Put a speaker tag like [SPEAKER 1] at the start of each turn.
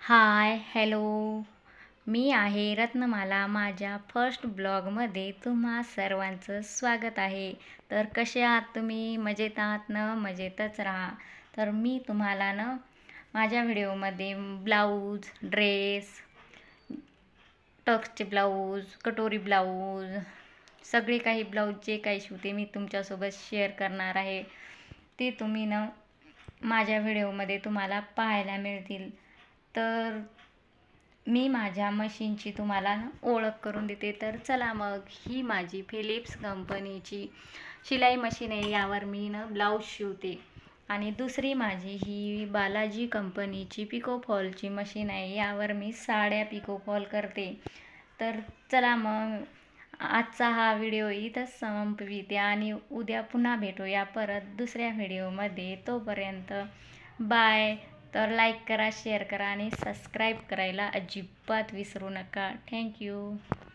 [SPEAKER 1] हाय, hello. मी आहे रत्नमाला. माझ्या first ब्लॉगमध्ये तुम्हा सर्वांचं स्वागत आहे. तर कसे आहात तुम्ही? मजेत आहात ना? मजेतच राहा. तर मी तुम्हाला ना माझ्या व्हिडिओमध्ये ब्लाऊज, ड्रेस, टक्सचे ब्लाऊज, कटोरी ब्लाऊज, सगळे काही ब्लाऊज जे काही शिवते मी तुमच्यासोबत शेअर करणार आहे. ते तुम्ही ना माझ्या व्हिडिओमध्ये तुम्हाला पाहायला मिळतील. तर मी माझ्या मशीनची तुम्हाला ओळख करून देते. तर चला मग, ही माझी फिलिप्स कंपनीची शिलाई मशीन आहे. यावर मी ब्लाऊज शिवते. आणि दुसरी माझी ही बालाजी कंपनीची पिको फॉलची मशीन आहे. यावर मी साड्या पिको फॉल करते. तर चला मग, आजचा हा व्हिडिओ इथंच संपविते आणि उद्या पुन्हा भेटूया परत दुसऱ्या व्हिडिओमध्ये. तोपर्यंत बाय. तर लाईक करा, शेअर करा आणि सबस्क्राईब करायला अजिबात विसरू नका. थँक्यू.